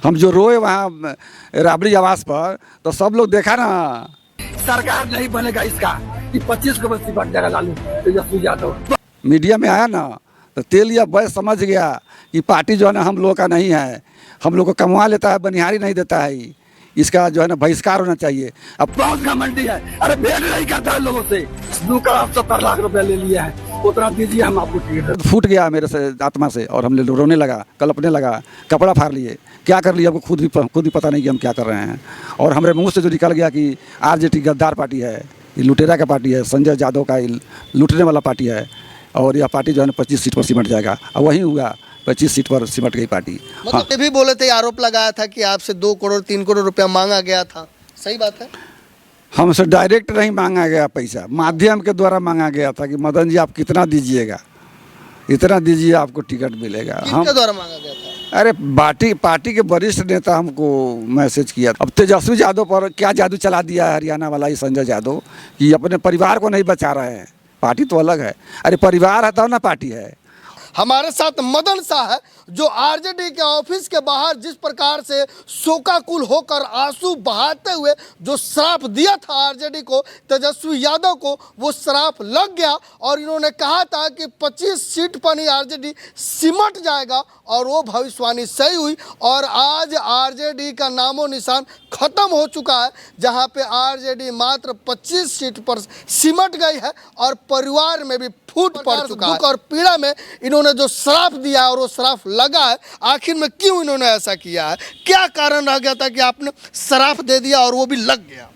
हम जो रोए वहाँ राबड़ी आवास पर, तो सब लोग देखा ना। सरकार नहीं बनेगा इसका कि 25 को बस्ती बन जाएगा लालू तेजस्वी यादव। मीडिया में आया ना तो तेल या बस समझ गया कि पार्टी जो है ना हम लोग का नहीं है, हम लोग को कमवा लेता है, बनिहारी नहीं देता है। इसका जो है ना बहिष्कार होना चाहिए। अब बहुत घमंडी है, अरे भेंट नहीं करता है लोगों से। स्नू का आप 70 लाख रुपया ले लिया है, उतना दीजिए हम आपको टिकट। फूट गया मेरे से आत्मा से और हम रोने लगा, कलपने लगा, कपड़ा फाड़ लिए। क्या कर लिया हमको खुद ही पता नहीं कि हम क्या कर रहे हैं। और हमारे मुंह से जो निकल गया कि आरजेडी गद्दार पार्टी है, ये लुटेरा का पार्टी है, संजय यादव का लुटने वाला पार्टी है, और यह पार्टी जो है ना 25 सीट पर सिमट जाएगा। और वही हुआ, 25 सीट पर सिमट गई पार्टी। मतलब ये भी बोले थे, आरोप लगाया था कि आपसे 2 करोड़ 3 करोड़ रुपया मांगा गया था, सही बात है? हमसे डायरेक्ट नहीं मांगा गया पैसा, माध्यम के द्वारा मांगा गया था कि मदन जी आप कितना दीजिएगा, इतना दीजिए आपको टिकट मिलेगा। किसके द्वारा मांगा गया था? अरे पार्टी के वरिष्ठ नेता हमको मैसेज किया। अब तेजस्वी यादव पर क्या जादू चला दिया है हरियाणा वाला ये संजय यादव, कि अपने परिवार को नहीं बचा रहे हैं। पार्टी तो अलग है, अरे परिवार है तब ना पार्टी है। हमारे साथ मदन शाह है, जो आरजेडी के ऑफिस के बाहर जिस प्रकार से शोकाकुल होकर आंसू बहाते हुए जो श्राप दिया था आरजेडी को, तेजस्वी यादव को, वो श्राप लग गया। और इन्होंने कहा था कि 25 सीट पर ही आरजेडी सिमट जाएगा, और वो भविष्यवाणी सही हुई। और आज आरजेडी का नामो निशान खत्म हो चुका है, जहां पे आरजेडी मात्र 25 सीट पर सिमट गई है और परिवार में भी फूट पड़ चुका है। दुख और पीड़ा में इन्होंने जो श्राप दिया है और वो श्राप लगा है, आखिर में क्यों इन्होंने ऐसा किया है, क्या कारण रह गया था कि आपने श्राप दे दिया और वो भी लग गया?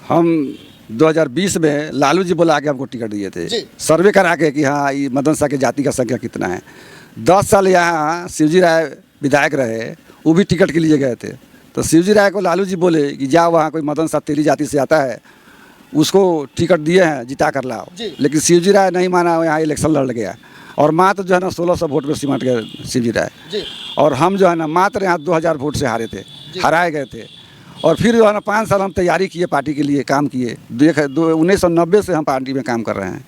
हम 2020 में लालू जी बुला के हमको टिकट दिए थे, सर्वे करा के कि हाँ ये मदन शाह की जाति का संख्या कितना है। 10 साल यहाँ शिवजी राय विधायक रहे, वो भी टिकट के लिए गए थे। तो शिवजी राय को लालू जी बोले कि जाओ वहाँ कोई मदन शाह तेरी जाति से आता है, उसको टिकट दिए हैं, जिता कर लाओ। लेकिन शिवजी राय नहीं माना, यहाँ इलेक्शन लड़ गया और मात्र जो है ना 1600 वोट में सिमट गए शिवजी राय। और हम जो है ना मात्र यहाँ 2000 वोट से हराए गए थे। और फिर जो है ना 5 साल हम तैयारी किए, पार्टी के लिए काम किए। 1990 से हम पार्टी में काम कर रहे हैं।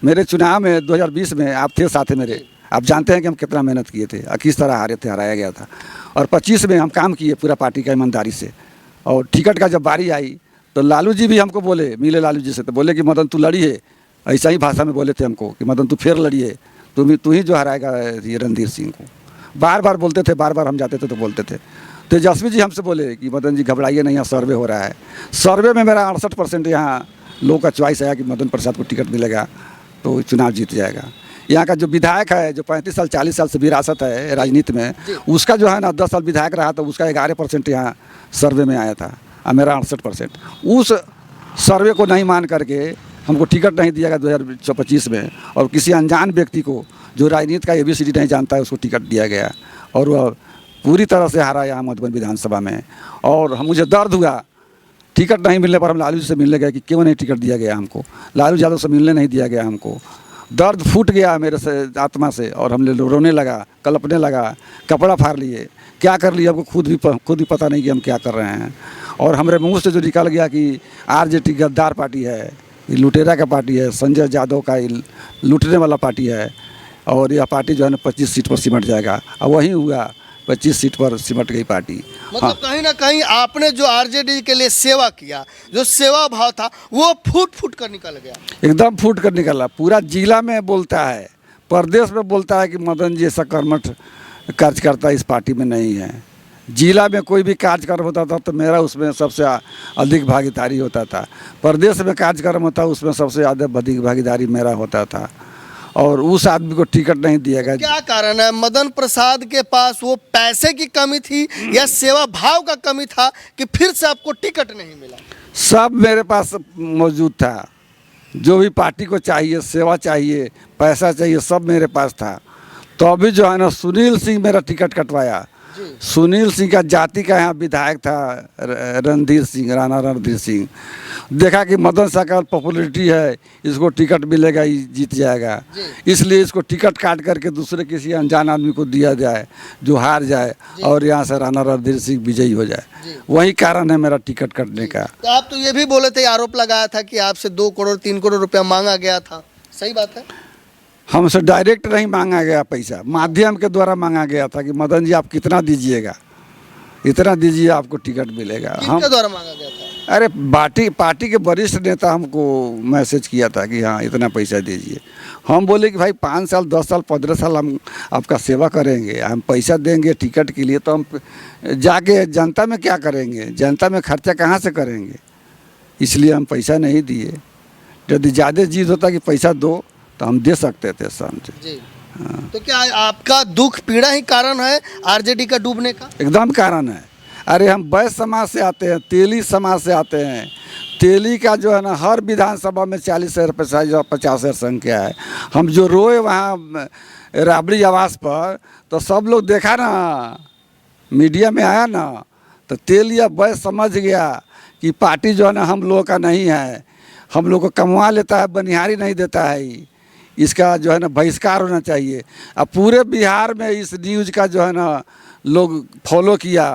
मेरे चुनाव में 2020 में आप थे साथ मेरे, आप जानते हैं कि हम कितना मेहनत किए थे और किस तरह हराया गया था। और 25 में हम काम किए पूरा पार्टी का ईमानदारी से। और टिकट का जब बारी आई तो लालू जी भी हमको बोले, मिले लालू जी से, तो बोले कि मदन तू लड़िए। ऐसा ही भाषा में बोले थे हमको कि मदन तू फिर लड़िए, तू ही जो हराएगा ये रणधीर सिंह को। बार बार बोलते थे, बार बार हम जाते थे तो बोलते थे। तेजस्वी जी हमसे बोले कि मदन जी घबराइए नहीं, यहाँ सर्वे हो रहा है। सर्वे में मेरा 68% यहाँ लोगों का चॉइस आया कि मदन प्रसाद को टिकट मिलेगा तो चुनाव जीत जाएगा। यहाँ का जो विधायक है, जो 35 साल 40 साल से विरासत है राजनीति में, उसका जो है ना 10 साल विधायक रहा तो उसका 11% यहाँ सर्वे में आया था, और मेरा 68%। उस सर्वे को नहीं मान करके हमको टिकट नहीं दिया गया 2025 में। और किसी अनजान व्यक्ति को जो राजनीति का ABCD नहीं जानता है उसको टिकट दिया गया, और वह पूरी तरह से हारा यहाँ मधुबन विधानसभा में। और मुझे दर्द हुआ टिकट नहीं मिलने पर। हम लालू जी से मिलने गए कि क्यों नहीं टिकट दिया गया हमको, लालू यादव से मिलने नहीं दिया गया हमको। दर्द फूट गया मेरे से आत्मा से और हम रोने लगा, कलपने लगा, कपड़ा फाड़ लिए। क्या कर लिया हमको खुद ही पता नहीं कि हम क्या कर रहे हैं। और हमारे मुंह से जो निकल गया कि आरजेडी गद्दार पार्टी है, ये लुटेरा का पार्टी है, संजय यादव का लुटने वाला पार्टी है, और यह पार्टी जो है ना 25 सीट पर सिमट जाएगा। और वही हुआ, 25 सीट पर सिमट गई पार्टी। मतलब कहीं ना कहीं आपने जो आरजेडी के लिए सेवा किया, जो सेवा भाव था, वो फूट कर निकल गया, एकदम फूट कर निकला। पूरा जिला में बोलता है, प्रदेश में बोलता है कि मदन जी ऐसा कर्मठ कार्यकर्ता इस पार्टी में नहीं है। जिला में कोई भी कार्यक्रम होता था तो मेरा उसमें सबसे अधिक भागीदारी होता था। प्रदेश में कार्यक्रम होता उसमें सबसे अधिक भागीदारी मेरा होता था। और उस आदमी को टिकट नहीं दिया गया। क्या कारण है? मदन प्रसाद के पास वो पैसे की कमी थी या सेवा भाव का कमी था कि फिर से आपको टिकट नहीं मिला? सब मेरे पास मौजूद था, जो भी पार्टी को चाहिए, सेवा चाहिए, पैसा चाहिए, सब मेरे पास था। तो अभी जो है ना सुनील सिंह मेरा टिकट कटवाया। सुनील सिंह का जाति का यहाँ विधायक था रणधीर सिंह, राणा रणधीर सिंह। देखा कि मदन शाह का पॉपुलरिटी है, इसको टिकट मिलेगा, ये जीत जाएगा, इसलिए इसको टिकट काट करके दूसरे किसी अनजान आदमी को दिया जाए जो हार जाए और यहाँ से राणा रणधीर सिंह विजयी हो जाए। वही कारण है मेरा टिकट कटने का। तो आप तो ये भी बोले थे, आरोप लगाया था कि आपसे 2 करोड़ 3 करोड़ रुपया मांगा गया था, सही बात है? हमसे डायरेक्ट नहीं मांगा गया पैसा, माध्यम के द्वारा मांगा गया था कि मदन जी आप कितना दीजिएगा, इतना दीजिए आपको टिकट मिलेगा। किसके द्वारा मांगा गया था? अरे पार्टी के वरिष्ठ नेता हमको मैसेज किया था कि हाँ इतना पैसा दीजिए। हम बोले कि भाई 5 साल 10 साल 15 साल हम आपका सेवा करेंगे, हम पैसा देंगे टिकट के लिए, तो हम जाके जनता में क्या करेंगे, जनता में खर्चा कहाँ से करेंगे, इसलिए हम पैसा नहीं दिए। यदि ज़्यादा जिद होता कि पैसा दो तो हम दे सकते थे समझे। जी। तो क्या आपका दुख पीड़ा ही कारण है आरजेडी का डूबने का? एकदम कारण है। अरे हम वैश्य समाज से आते हैं, तेली समाज से आते हैं। तेली का जो है ना हर विधानसभा में 40,000 50,000 संख्या है। हम जो रोए वहाँ राबड़ी आवास पर, तो सब लोग देखा ना, मीडिया में आया ना, तो तेलिया वैश्य समझ गया कि पार्टी जो है ना हम लोगों का नहीं है, हम लोग को कमवा लेता है, बनिहारी नहीं देता है, इसका जो है ना बहिष्कार होना चाहिए। अब पूरे बिहार में इस न्यूज़ का जो है ना लोग फॉलो किया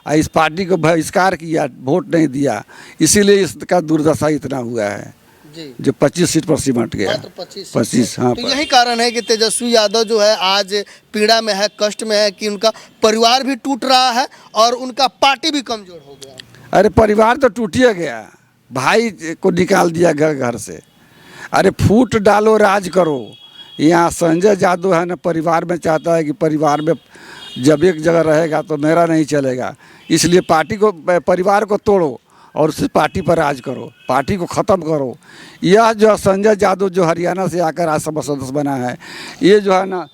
और इस पार्टी को बहिष्कार किया, वोट नहीं दिया, इसीलिए इसका दुर्दशा इतना हुआ है जी। जो 25 सीट पर सिमट गया। मात्र 25 हाँ। तो यही कारण है कि तेजस्वी यादव जो है आज पीड़ा में है, कष्ट में है, कि उनका परिवार भी टूट रहा है और उनका पार्टी भी कमजोर हो गया। अरे परिवार तो टूट ही गया, भाई को निकाल दिया घर से। अरे फूट डालो राज करो। यहाँ संजय यादव है ना परिवार में चाहता है कि परिवार में जब एक जगह रहेगा तो मेरा नहीं चलेगा, इसलिए पार्टी को परिवार को तोड़ो और उस पार्टी पर राज करो, पार्टी को ख़त्म करो। यह जो संजय यादव जो हरियाणा से आकर राज्यसभा सदस्य बना है, ये जो है ना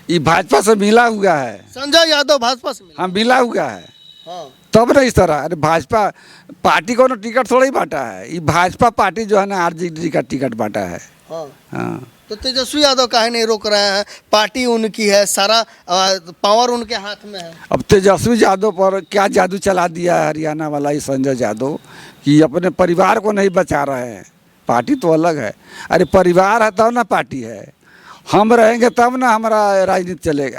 ये भाजपा से मिला हुआ है। संजय यादव भाजपा से हाँ मिला हुआ है। हाँ। तब ना इस तरह, अरे भाजपा पार्टी को ना टिकट थोड़ा ही बांटा है, ये भाजपा पार्टी जो है ना आरजेडी का टिकट बांटा है। हाँ। हाँ तो तेजस्वी यादव काहे नहीं रोक रहे हैं? पार्टी उनकी है, सारा पावर उनके हाथ में है। अब तेजस्वी यादव पर क्या जादू चला दिया है हरियाणा वाला ये संजय यादव कि अपने परिवार को नहीं बचा रहे हैं। पार्टी तो अलग है, अरे परिवार है तब ना पार्टी है, हम रहेंगे तब ना हमारा राजनीति चलेगा।